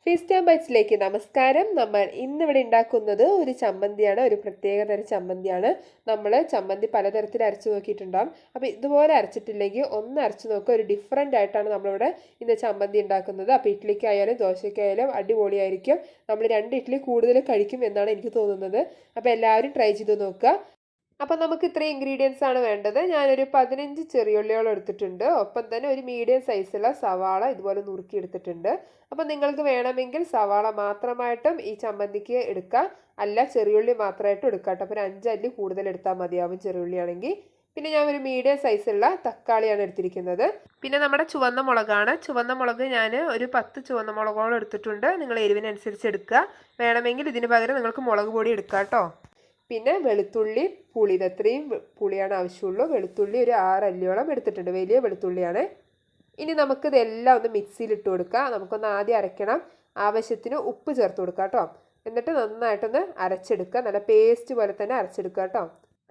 Feast and ബൈറ്റ്സിലേക്ക് നമസ്കാരം. നമ്മൾ ഇന്നിവിടെ ഉണ്ടാക്കുന്നത് ഒരു ചമ്മന്തിയാണ്, ഒരു പ്രത്യേക തരം ചമ്മന്തിയാണ്. നമ്മൾ ചമ്മന്തി പലതരത്തിൽ അരച്ച് നോക്കിയിട്ടുണ്ടാകും. അപ്പോൾ ഇതുപോലെ അരച്ചിട്ടില്ലെങ്കിൽ ഒന്ന് അരച്ച് നോക്കുക. ഒരു ഡിഫറെൻ്റ് ആയിട്ടാണ് നമ്മളിവിടെ ഇന്ന് ചമ്മന്തി ഉണ്ടാക്കുന്നത്. അപ്പോൾ ഇഡ്ഡലിക്കായാലും ദോശയ്ക്കായാലും അടിപൊളിയായിരിക്കും. നമ്മൾ 2 ഇഡ്ഡലി കൂടുതൽ കഴിക്കും എന്നാണ് എനിക്ക് തോന്നുന്നത്. അപ്പോൾ എല്ലാവരും ട്രൈ ചെയ്ത് നോക്കുക. അപ്പം നമുക്ക് ഇത്രയും ഇൻഗ്രീഡിയൻസ് ആണ് വേണ്ടത്. ഞാനൊരു 15 ചെറിയുള്ളിയോളം എടുത്തിട്ടുണ്ട്. ഒപ്പം തന്നെ ഒരു മീഡിയം സൈസുള്ള സവാള ഇതുപോലെ നുറുക്കി എടുത്തിട്ടുണ്ട്. അപ്പം നിങ്ങൾക്ക് വേണമെങ്കിൽ സവാള മാത്രമായിട്ടും ഈ ചമ്മന്തിക്ക് എടുക്കാം, അല്ല ചെറിയുള്ളി മാത്രമായിട്ടും എടുക്കാം കേട്ടോ. അപ്പോൾ ഒരു 5 അല്ലി കൂടുതൽ എടുത്താൽ മതിയാവും ചെറിയുള്ളിയാണെങ്കിൽ. പിന്നെ ഞാൻ ഒരു മീഡിയം സൈസുള്ള തക്കാളിയാണ് എടുത്തിരിക്കുന്നത്. പിന്നെ നമ്മുടെ ചുവന്ന മുളകാണ്. ചുവന്ന മുളക് ഞാൻ ഒരു 10 ചുവന്ന മുളകോളം എടുത്തിട്ടുണ്ട്. നിങ്ങൾ എരിവിനനുസരിച്ച് എടുക്കുക. വേണമെങ്കിൽ ഇതിന് പകരം നിങ്ങൾക്ക് മുളക് പൊടി എടുക്കാം കേട്ടോ. പിന്നെ വെളുത്തുള്ളി, പുളി, ഇതത്രയും പുളിയാണ് ആവശ്യമുള്ളൂ. വെളുത്തുള്ളി ഒരു 6 അല്ലിയോളം എടുത്തിട്ടുണ്ട്, വലിയ വെളുത്തുള്ളിയാണ്. ഇനി നമുക്കിതെല്ലാം ഒന്ന് മിക്സിയിലിട്ട് കൊടുക്കാം. നമുക്കൊന്ന് ആദ്യം അരയ്ക്കണം. ആവശ്യത്തിന് ഉപ്പ് ചേർത്ത് കൊടുക്കാം കേട്ടോ. എന്നിട്ട് നന്നായിട്ടൊന്ന് അരച്ചെടുക്കുക. നല്ല പേസ്റ്റ് പോലെ തന്നെ അരച്ചെടുക്കുക കേട്ടോ.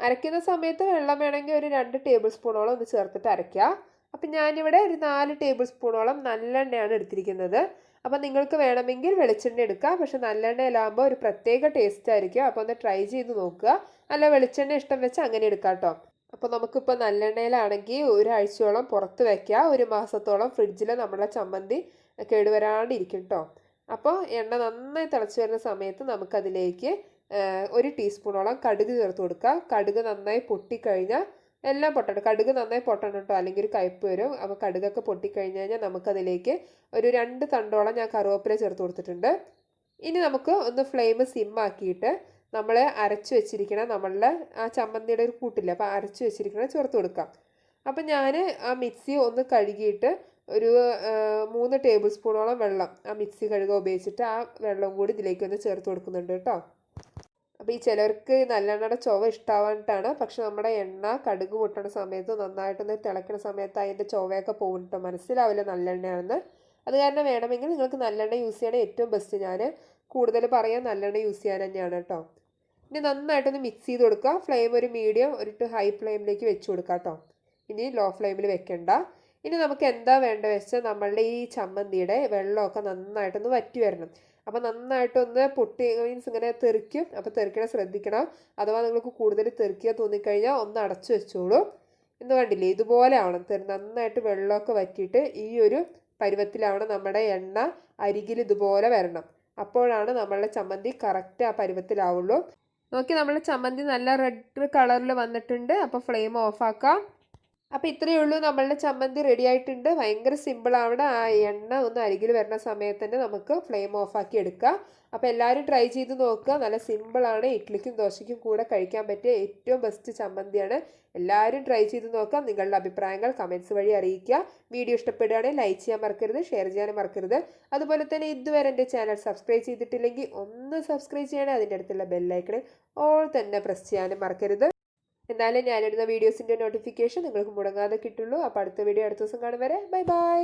അരയ്ക്കുന്ന സമയത്ത് വെള്ളം വേണമെങ്കിൽ ഒരു 2 ടേബിൾ സ്പൂണോളം ഒന്ന് ചേർത്തിട്ട് അരയ്ക്കുക. അപ്പം ഞാനിവിടെ ഒരു 4 ടേബിൾ സ്പൂണോളം നല്ലെണ്ണയാണ് എടുത്തിരിക്കുന്നത്. അപ്പം നിങ്ങൾക്ക് വേണമെങ്കിൽ വെളിച്ചെണ്ണ എടുക്കാം, പക്ഷെ നല്ലെണ്ണയിലാകുമ്പോൾ ഒരു പ്രത്യേക ടേസ്റ്റ് ആയിരിക്കും. അപ്പോൾ ഒന്ന് ട്രൈ ചെയ്ത് നോക്കുക. അല്ല വെളിച്ചെണ്ണ ഇഷ്ടം വെച്ച് അങ്ങനെ എടുക്കാം കേട്ടോ. അപ്പോൾ നമുക്കിപ്പോൾ നല്ലെണ്ണയിലാണെങ്കിൽ ഒരാഴ്ചയോളം പുറത്ത് വയ്ക്കുക. ഒരു മാസത്തോളം ഫ്രിഡ്ജിൽ നമ്മുടെ ചമ്മന്തി കേടുവരാണ്ടിരിക്കും കേട്ടോ. അപ്പോൾ എണ്ണ നന്നായി തിളച്ച് വരുന്ന സമയത്ത് നമുക്കതിലേക്ക് 1 ടീസ്പൂണോളം കടുക് ചേർത്ത് കൊടുക്കുക. കടുക് നന്നായി പൊട്ടിക്കഴിഞ്ഞാൽ എല്ലാം പൊട്ടണം. കടുക് നന്നായി പൊട്ടണം കേട്ടോ, അല്ലെങ്കിൽ ഒരു കയ്പ്പ് വരും. അപ്പോൾ കടുകൊക്കെ പൊട്ടിക്കഴിഞ്ഞ് കഴിഞ്ഞാൽ നമുക്കതിലേക്ക് ഒരു 2 തണ്ടോളം ഞാൻ കറുവേപ്പില ചേർത്ത് കൊടുത്തിട്ടുണ്ട്. ഇനി നമുക്ക് ഒന്ന് ഫ്ലെയിം സിമ്മാക്കിയിട്ട് നമ്മൾ അരച്ച് വെച്ചിരിക്കണം നമ്മളുടെ ആ ചമ്മന്തിയുടെ ഒരു കൂട്ടില്ല, അപ്പോൾ അരച്ച് വെച്ചിരിക്കണം ചേർത്ത് കൊടുക്കാം. അപ്പം ഞാൻ ആ മിക്സി ഒന്ന് കഴുകിയിട്ട് ഒരു 3 ടേബിൾ സ്പൂണോളം വെള്ളം ആ മിക്സി കഴുകുക ഉപയോഗിച്ചിട്ട് ആ വെള്ളം കൂടി ഇതിലേക്കൊന്ന് ചേർത്ത് കൊടുക്കുന്നുണ്ട് കേട്ടോ. അപ്പോൾ ഈ ചിലർക്ക് നല്ലെണ്ണയുടെ ചുവ ഇഷ്ടമാവാനായിട്ടാണ്. പക്ഷെ നമ്മുടെ എണ്ണ കടുക് പൊട്ടണ സമയത്ത് നന്നായിട്ടൊന്ന് തിളയ്ക്കുന്ന സമയത്ത് അതിൻ്റെ ചുവയൊക്കെ പോകുന്നുണ്ടോ, മനസ്സിലാവില്ല നല്ലെണ്ണയാണെന്ന്. അത് കാരണം വേണമെങ്കിൽ നിങ്ങൾക്ക് നല്ലെണ്ണ യൂസ് ചെയ്യണേ ഏറ്റവും ബെസ്റ്റ്. ഞാൻ കൂടുതൽ പറയാൻ നല്ലെണ്ണ യൂസ് ചെയ്യാൻ തന്നെയാണ് കേട്ടോ. ഇനി നന്നായിട്ടൊന്ന് മിക്സ് ചെയ്ത് കൊടുക്കുക. ഫ്ലെയിം ഒരു മീഡിയം ഒരു ടു ഹൈ ഫ്ലെയിമിലേക്ക് വെച്ച് കൊടുക്കുക കേട്ടോ. ഇനി ലോ ഫ്ലെയിമിൽ വെക്കണ്ട. ഇനി നമുക്ക് എന്താ വേണ്ടത് വെച്ചാൽ നമ്മളുടെ ഈ ചമ്മന്തിയുടെ വെള്ളമൊക്കെ നന്നായിട്ടൊന്ന് വറ്റി വരണം. അപ്പോൾ നന്നായിട്ടൊന്ന് പൊട്ടി മീൻസ് ഇങ്ങനെ തെറിക്കും. അപ്പോൾ തെറിക്കണം, ശ്രദ്ധിക്കണം. അഥവാ നിങ്ങൾക്ക് കൂടുതൽ തെറിക്കുക തോന്നിക്കഴിഞ്ഞാൽ ഒന്ന് അടച്ചു വെച്ചോളൂ. എന്ന് കണ്ടില്ലേ, ഇതുപോലെ ആവണം. നന്നായിട്ട് വെള്ളമൊക്കെ വറ്റിയിട്ട് ഈ ഒരു പരുവത്തിലാവണം നമ്മുടെ എണ്ണ അരികിൽ ഇതുപോലെ വരണം. അപ്പോഴാണ് നമ്മളുടെ ചമ്മന്തി കറക്റ്റ് ആ പരുവത്തിലാവുള്ളൂ. നോക്കി, നമ്മളുടെ ചമ്മന്തി നല്ല റെഡ് കളറിൽ വന്നിട്ടുണ്ട്. അപ്പോൾ ഫ്ലെയിം ഓഫാക്കാം. അപ്പോൾ ഇത്രയേ ഉള്ളൂ, നമ്മളുടെ ചമ്മന്തി റെഡി ആയിട്ടുണ്ട്. ഭയങ്കര സിമ്പിളാണ്. ആ എണ്ണ ഒന്ന് അരികിൽ വരുന്ന സമയത്ത് തന്നെ നമുക്ക് ഫ്ലെയിം ഓഫാക്കി എടുക്കാം. അപ്പോൾ എല്ലാവരും ട്രൈ ചെയ്ത് നോക്കുക. നല്ല സിമ്പിളാണ്. ഇഡ്ഡലിക്കും ദോശയ്ക്കും കൂടെ കഴിക്കാൻ പറ്റിയ ഏറ്റവും ബെസ്റ്റ് ചമ്മന്തിയാണ്. എല്ലാവരും ട്രൈ ചെയ്ത് നോക്കാം. നിങ്ങളുടെ അഭിപ്രായങ്ങൾ കമൻറ്റ്സ് വഴി അറിയിക്കുക. വീഡിയോ ഇഷ്ടപ്പെടുകയാണെങ്കിൽ ലൈക്ക് ചെയ്യാൻ മറക്കരുത്, ഷെയർ ചെയ്യാനും മറക്കരുത്. അതുപോലെ തന്നെ ഇതുവരെ എൻ്റെ ചാനൽ സബ്സ്ക്രൈബ് ചെയ്തിട്ടില്ലെങ്കിൽ ഒന്ന് സബ്സ്ക്രൈബ് ചെയ്യണേ. അതിൻ്റെ അടുത്തുള്ള ബെല്ലൈക്കൺ ഓൾ തന്നെ പ്രസ് ചെയ്യാനും മറക്കരുത്. എന്നാലും ഞാനിടുന്ന വീഡിയോസിൻ്റെ നോട്ടിഫിക്കേഷൻ നിങ്ങൾക്ക് മുടങ്ങാതെ കിട്ടുള്ളൂ. അപ്പോൾ അടുത്ത വീഡിയോ അടുത്ത ദിവസം കാണും വരെ ബൈ ബൈ.